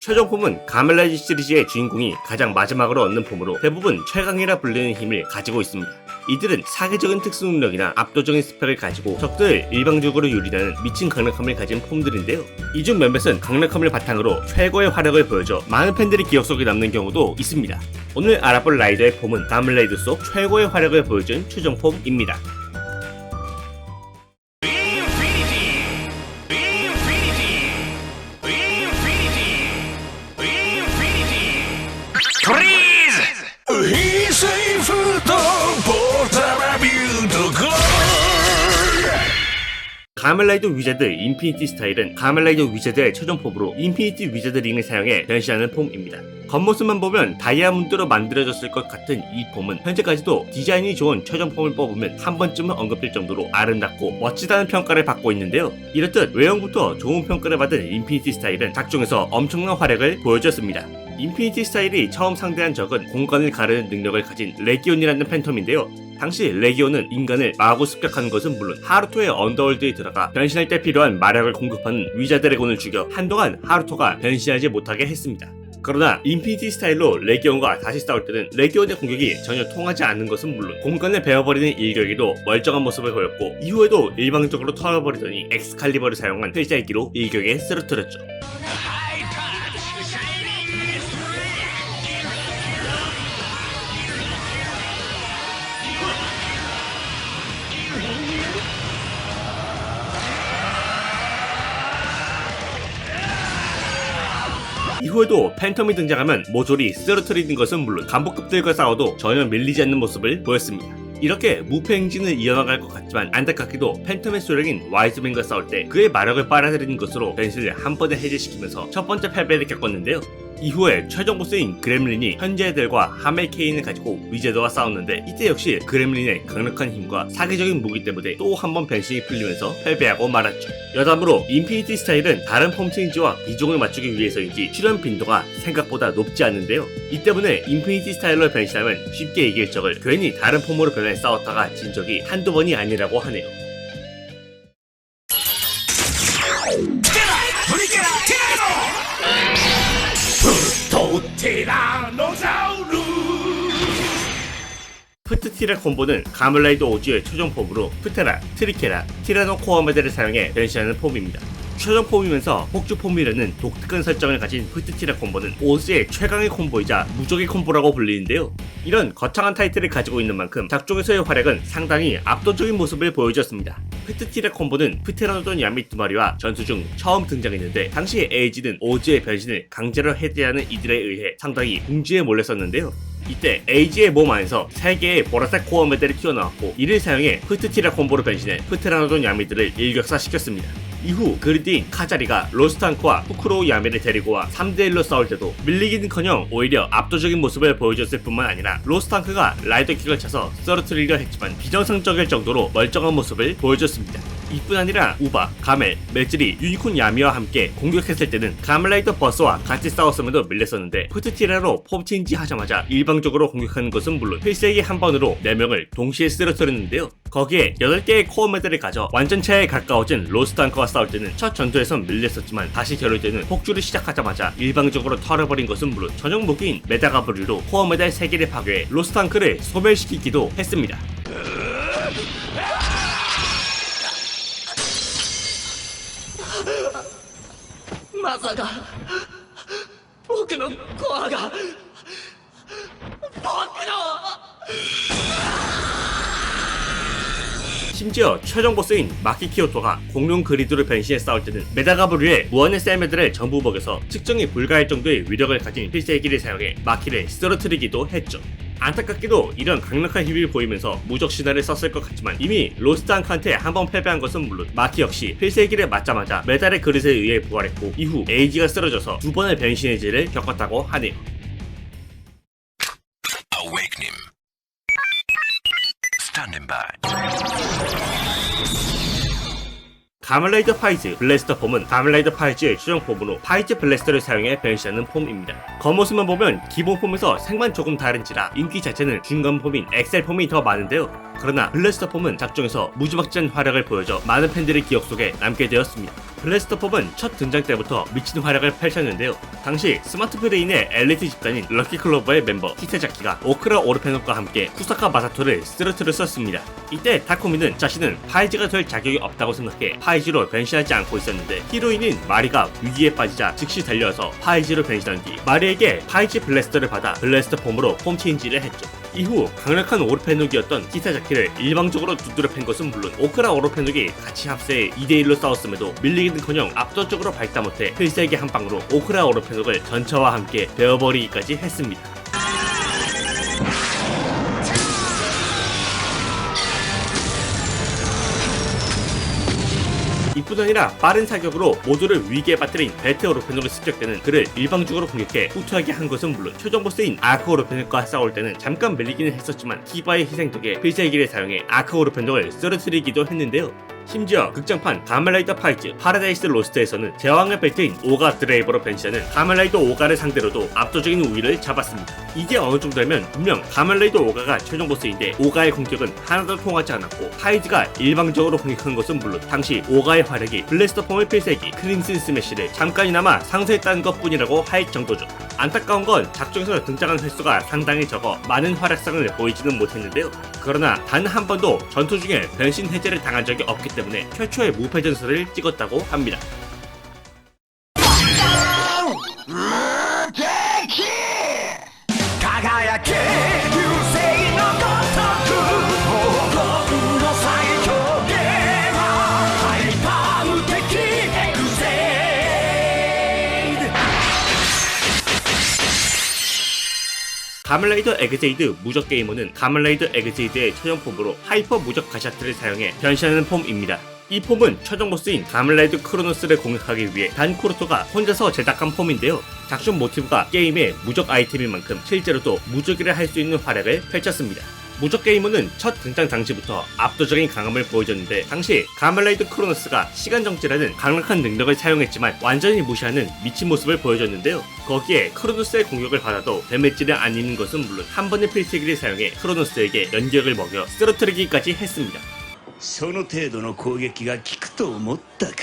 최종 폼은 가멜라이트 시리즈의 주인공이 가장 마지막으로 얻는 폼으로 대부분 최강이라 불리는 힘을 가지고 있습니다. 이들은 사기적인 특수 능력이나 압도적인 스펙을 가지고 적들을 일방적으로 유리하는 미친 강력함을 가진 폼들인데요. 이 중 몇몇은 강력함을 바탕으로 최고의 화력을 보여줘 많은 팬들이 기억 속에 남는 경우도 있습니다. 오늘 알아볼 라이더의 폼은 가멜라이트 속 최고의 화력을 보여준 최종 폼입니다. 가멜라이트 위자드 인피니티 스타일은 가멜라이트 위자드의 최종 폼으로 인피니티 위자드 링을 사용해 변신하는 폼입니다. 겉모습만 보면 다이아몬드로 만들어졌을 것 같은 이 폼은 현재까지도 디자인이 좋은 최종 폼을 뽑으면 한 번쯤은 언급될 정도로 아름답고 멋지다는 평가를 받고 있는데요. 이렇듯 외형부터 좋은 평가를 받은 인피니티 스타일은 작중에서 엄청난 활약을 보여줬습니다. 인피니티 스타일이 처음 상대한 적은 공간을 가르는 능력을 가진 레기온이라는 팬텀인데요. 당시 레기온은 인간을 마구 습격하는 것은 물론 하루토의 언더월드에 들어가 변신할 때 필요한 마력을 공급하는 위자 드래곤을 죽여 한동안 하루토가 변신하지 못하게 했습니다. 그러나 인피니티 스타일로 레기온과 다시 싸울 때는 레기온의 공격이 전혀 통하지 않는 것은 물론 공간을 베어버리는 일격에도 멀쩡한 모습을 보였고 이후에도 일방적으로 털어버리더니 엑스칼리버를 사용한 필살기로 일격에 쓰러뜨렸죠. 이후에도 팬텀이 등장하면 모조리 쓰러뜨리는 것은 물론 간부급들과 싸워도 전혀 밀리지 않는 모습을 보였습니다. 이렇게 무패 행진을 이어나갈 것 같지만 안타깝게도 팬텀의 수령인 와이즈맨과 싸울 때 그의 마력을 빨아들이는 것으로 변신을 한 번에 해제시키면서 첫 번째 패배를 겪었는데요. 이후에 최종 보스인 그렘린이 현재들과 하멜케인을 가지고 위제드와 싸웠는데 이때 역시 그렘린의 강력한 힘과 사기적인 무기 때문에 또 한 번 변신이 풀리면서 패배하고 말았죠. 여담으로 인피니티 스타일은 다른 폼 체인지와 비중을 맞추기 위해서인지 출연 빈도가 생각보다 높지 않은데요. 이 때문에 인피니티 스타일로 변신하면 쉽게 이길 적을 괜히 다른 폼으로 변해 싸웠다가 진 적이 한두 번이 아니라고 하네요. 프트티라 콤보는 가멜라이트 오지의 최종 폼으로 프테라, 트리케라, 티라노코어메드를 사용해 변신하는 폼입니다. 최종 폼이면서 폭주 폼이라는 독특한 설정을 가진 프트티라 콤보는 오즈의 최강의 콤보이자 무적의 콤보라고 불리는데요. 이런 거창한 타이틀을 가지고 있는 만큼 작중에서의 활약은 상당히 압도적인 모습을 보여줬습니다. 프트티라 콤보는 프테라노돈 야미 2마리와 전투 중 처음 등장했는데 당시 에이지는 오즈의 변신을 강제로 해제하는 이들에 의해 상당히 궁지에 몰렸었는데요. 이때 에이지의 몸 안에서 3개의 보라색 코어 메달이 튀어나왔고 이를 사용해 프트티라 콤보로 변신해 프테라노돈 야미들을 일격사시켰습니다. 이후 그리드인 카자리가 로스트앙크와 후크로우 야미를 데리고 와 3대1로 싸울 때도 밀리기는커녕 오히려 압도적인 모습을 보여줬을 뿐만 아니라 로스트앙크가 라이더킥을 차서 쓰러뜨리려 했지만 비정상적일 정도로 멀쩡한 모습을 보여줬습니다. 이뿐 아니라 우바, 가멜, 멜즈리, 유니콘 야미와 함께 공격했을 때는 가멜라이더 버스와 같이 싸웠음에도 밀렸었는데 프트티라로 폼 체인지 하자마자 일방적으로 공격하는 것은 물론 필살기 한 번으로 4명을 동시에 쓰러뜨렸는데요. 거기에 8개의 코어 메달을 가져 완전체에 가까워진 로스트앙크와 싸울 때는 첫 전투에선 밀렸었지만 다시 겨룰 때는 폭주를 시작하자마자 일방적으로 털어버린 것은 물론 전용 무기인 메다가브류로 코어 메달 3개를 파괴해 로스트앙크를 소멸시키기도 했습니다. 마사가 僕のコアが僕の 심지어 최종 보스인 마키 키오토가 공룡 그리드로 변신해 싸울 때는 메다가브류의 무한의 셀메드를 전부 먹여서 측정이 불가할 정도의 위력을 가진 필살기를 사용해 마키를 쓰러뜨리기도 했죠. 안타깝게도 이런 강력한 힘을 보이면서 무적 신화를 썼을 것 같지만 이미 로스트앙크한테 한번 패배한 것은 물론 마키 역시 필살기를 맞자마자 메달의 그릇에 의해 부활했고 이후 에이지가 쓰러져서 2번의 변신 해제를 겪었다고 하네요. 가면라이더 파이즈 블래스터 폼은 가면라이더 파이즈의 최종 폼으로 파이즈 블래스터를 사용해 변신하는 폼입니다. 겉모습만 보면 기본 폼에서 색만 조금 다른지라 인기 자체는 중간 폼인 엑셀 폼이 더 많은데요. 그러나 블래스터 폼은 작중에서 무지막지한 활약을 보여줘 많은 팬들의 기억 속에 남게 되었습니다. 블래스터 폼은 첫 등장 때부터 미친 활약을 펼쳤는데요. 당시 스마트 브레인의 엘리트 집단인 럭키클로버의 멤버 히세자키가 오크라 오르페노과 함께 쿠사카 마사토를 쓰러트를 썼습니다. 이때 타쿠미는 자신은 파이즈가 될 자격이 없다고 생각해 파이즈로 변신하지 않고 있었는데 히로인인 마리가 위기에 빠지자 즉시 달려와서 파이즈로 변신한 뒤 마리에게 파이즈 블래스터를 받아 블래스터 폼으로 폼 체인지를 했죠. 이후 강력한 오르페녹이었던 히사자키를 일방적으로 두드려 팬 것은 물론 오크라 오르페녹이 같이 합세해 2대1로 싸웠음에도 밀리기는커녕 압도적으로 밟다 못해 필살기 한 방으로 오크라 오르페녹을 전차와 함께 베어버리기까지 했습니다. 이뿐 아니라 빠른 사격으로 모두를 위기에 빠뜨린 베트 오르페녹을 습격 때는 그를 일방적으로 공격해 후퇴하게 한 것은 물론 최종 보스인 아크 오르페녹과 싸울 때는 잠깐 밀리기는 했었지만 키바의 희생 덕에 필살기를 사용해 아크 오르페녹을 쓰러뜨리기도 했는데요. 심지어 극장판 가면라이더 파이즈 파라다이스 로스트에서는 제왕의 벨트인 오가 드레이버로 변신하는 가면라이더 오가를 상대로도 압도적인 우위를 잡았습니다. 이게 어느 정도면 분명 가면라이더 오가가 최종 보스인데 오가의 공격은 하나도 통하지 않았고 파이즈가 일방적으로 공격한 것은 물론 당시 오가의 활약이 블래스터 폼의 필살기 크림슨 스매시를 잠깐이나마 상쇄했다는 것뿐이라고 할 정도죠. 안타까운 건 작중에서 등장한 횟수가 상당히 적어 많은 활약상을 보이지는 못했는데요. 그러나 단 한 번도 전투 중에 변신 해제를 당한 적이 없기 때문에 최초의 무패 전설을 찍었다고 합니다. 가면라이더 에그제이드 무적 게이머는 가면라이더 에그제이드의 최종 폼으로 하이퍼 무적 가샤트를 사용해 변신하는 폼입니다. 이 폼은 최종 보스인 가면라이더 크로노스를 공격하기 위해 단 쿠로토가 혼자서 제작한 폼인데요. 작중 모티브가 게임의 무적 아이템인 만큼 실제로도 무적이라 할 수 있는 활약을 펼쳤습니다. 무적 게이머는 첫 등장 당시부터 압도적인 강함을 보여줬는데 당시 가면라이더 크로노스가 시간 정지라는 강력한 능력을 사용했지만 완전히 무시하는 미친 모습을 보여줬는데요. 거기에 크로노스의 공격을 받아도 데미지를 안 입는 것은 물론 한 번의 필살기를 사용해 크로노스에게 연격을 먹여 쓰러뜨리기까지 했습니다. その程度の攻撃が効くと思ったか?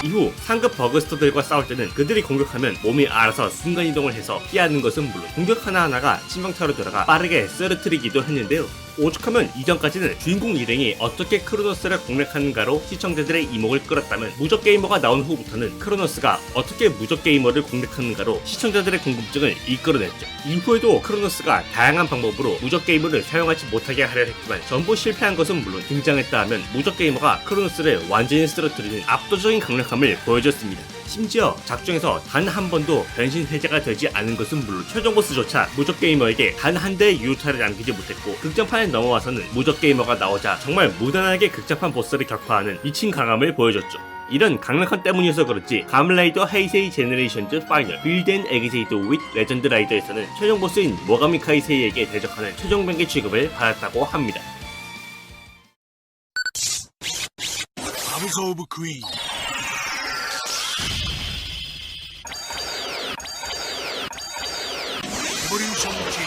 이후 상급 버그스터들과 싸울 때는 그들이 공격하면 몸이 알아서 순간이동을 해서 피하는 것은 물론 공격 하나하나가 치명타로 들어가 빠르게 쓰러뜨리기도 했는데요. 오죽하면 이전까지는 주인공 일행이 어떻게 크로노스를 공략하는가로 시청자들의 이목을 끌었다면 무적 게이머가 나온 후부터는 크로노스가 어떻게 무적 게이머를 공략하는가로 시청자들의 궁금증을 이끌어냈죠. 이후에도 크로노스가 다양한 방법으로 무적 게이머를 사용하지 못하게 하려 했지만 전부 실패한 것은 물론 등장했다 하면 무적 게이머가 크로노스를 완전히 쓰러뜨리는 압도적인 강력함을 보여줬습니다. 심지어 작중에서 단 한 번도 변신 해제가 되지 않은 것은 물론 최종 보스조차 무적 게이머에게 단 한 대의 유효타를 남기지 못했고 극장판에 넘어와서는 무적 게이머가 나오자 정말 무난하게 극장판 보스를 격파하는 미친 강함을 보여줬죠. 이런 강력함 때문이어서 그렇지 가면라이더 헤이세이 제너레이션즈 파이널 빌드 앤 에그제이드 윗 레전드 라이더에서는 최종 보스인 모가미 카이세이에게 대적하는 최종 병기 취급을 받았다고 합니다. Arms of Queen. Evolution G.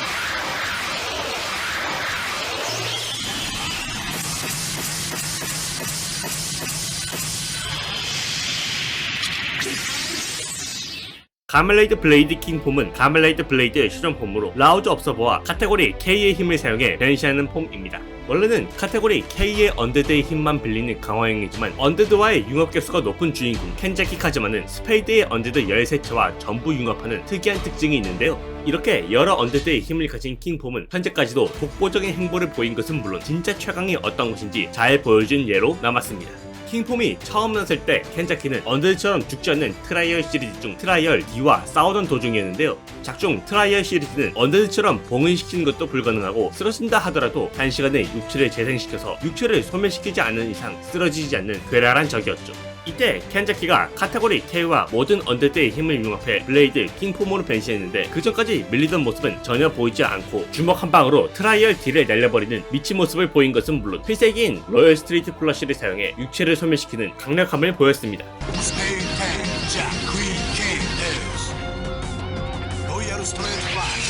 가면라이더 블레이드 킹 폼은 가면라이더 블레이드의 최종 폼으로 라우즈 observer와 카테고리 K의 힘을 사용해 변신하는 폼입니다. 원래는 카테고리 K의 언데드의 힘만 빌리는 강화형이지만 언데드와의 융합 격수가 높은 주인공 켄자키 카즈마는 스페이드의 언데드 13채와 전부 융합하는 특이한 특징이 있는데요. 이렇게 여러 언데드의 힘을 가진 킹폼은 현재까지도 독보적인 행보를 보인 것은 물론 진짜 최강이 어떤 것인지 잘 보여준 예로 남았습니다. 킹폼이 처음 나왔을 때 켄자키는 언데드처럼 죽지 않는 트라이얼 시리즈 중 트라이얼 D와 싸우던 도중이었는데요. 작중 트라이얼 시리즈는 언데드처럼 봉인시키는 것도 불가능하고 쓰러진다 하더라도 단시간에 육체를 재생시켜서 육체를 소멸시키지 않는 이상 쓰러지지 않는 괴랄한 적이었죠. 이때 켄자키가 카테고리 K와 모든 언데드의 힘을 융합해 블레이드 킹폼으로 변신했는데 그 전까지 밀리던 모습은 전혀 보이지 않고 주먹 한 방으로 트라이얼 딜을 날려버리는 미친 모습을 보인 것은 물론 필살기인 로열 스트리트 플러시를 사용해 육체를 소멸시키는 강력함을 보였습니다. 스페인 팬, 자, 퀸, 킹, 에스. 로얄 스트레이트 플러시.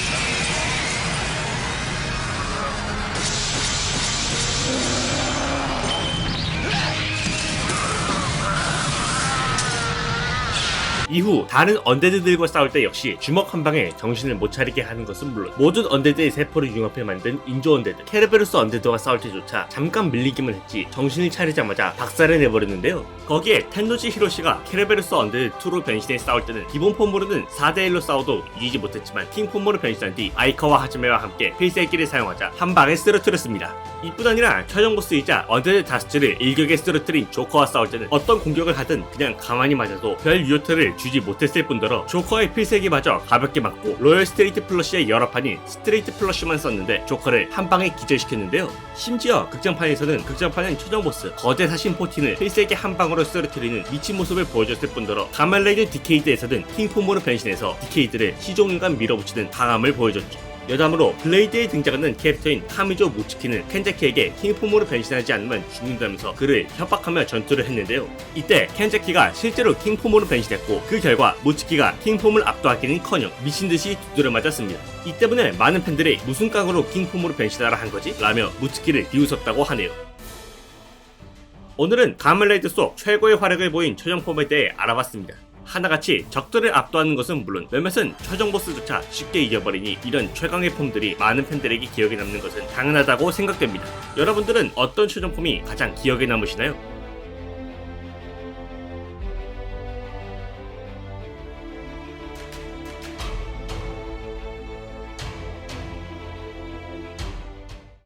이후 다른 언데드들과 싸울 때 역시 주먹 한 방에 정신을 못 차리게 하는 것은 물론 모든 언데드의 세포를 융합해 만든 인조 언데드 케르베로스 언데드와 싸울 때조차 잠깐 밀리기만 했지 정신을 차리자마자 박살을 내버렸는데요. 거기에 텐노지 히로시가 케르베로스 언데드 2로 변신해 싸울 때는 기본 폼으로는 4대1로 싸워도 이기지 못했지만 킹 폼으로 변신한 뒤 아이카와 하즈메와 함께 필살기를 사용하자 한 방에 쓰러뜨렸습니다. 이뿐 아니라 최종 보스이자 언데드 다스트를 일격에 쓰러뜨린 조커와 싸울 때는 어떤 공격을 하든 그냥 가만히 맞아도 별 유효타를 주지 못했을 뿐더러 조커의 필살기마저 가볍게 맞고 로열 스트레이트 플러시의 여러 판인 스트레이트 플러시만 썼는데 조커를 한 방에 기절시켰는데요. 심지어 극장판은 최종 보스 거대 사신 포틴을 필살기 한 방으로 쓰러뜨리는 미친 모습을 보여줬을 뿐더러 가멜레이드 디케이드에서는 킹폼으로 변신해서 디케이드를 시종일관 밀어붙이는 강함을 보여줬죠. 여담으로 블레이드에 등장하는 캐릭터인 카미조 무츠키는 켄자키에게 킹폼으로 변신하지 않으면 죽는다면서 그를 협박하며 전투를 했는데요. 이때 켄자키가 실제로 킹폼으로 변신했고 그 결과 무츠키가 킹폼을 압도하기는커녕 미친듯이 두드려 맞았습니다. 이 때문에 많은 팬들이 무슨 깡으로 킹폼으로 변신하라 한 거지? 라며 무츠키를 비웃었다고 하네요. 오늘은 가멜레이드 속 최고의 활약을 보인 최종 폼에 대해 알아봤습니다. 하나같이 적들을 압도하는 것은 물론 몇몇은 최종 보스조차 쉽게 이겨버리니 이런 최강의 폼들이 많은 팬들에게 기억에 남는 것은 당연하다고 생각됩니다. 여러분들은 어떤 최종 폼이 가장 기억에 남으시나요?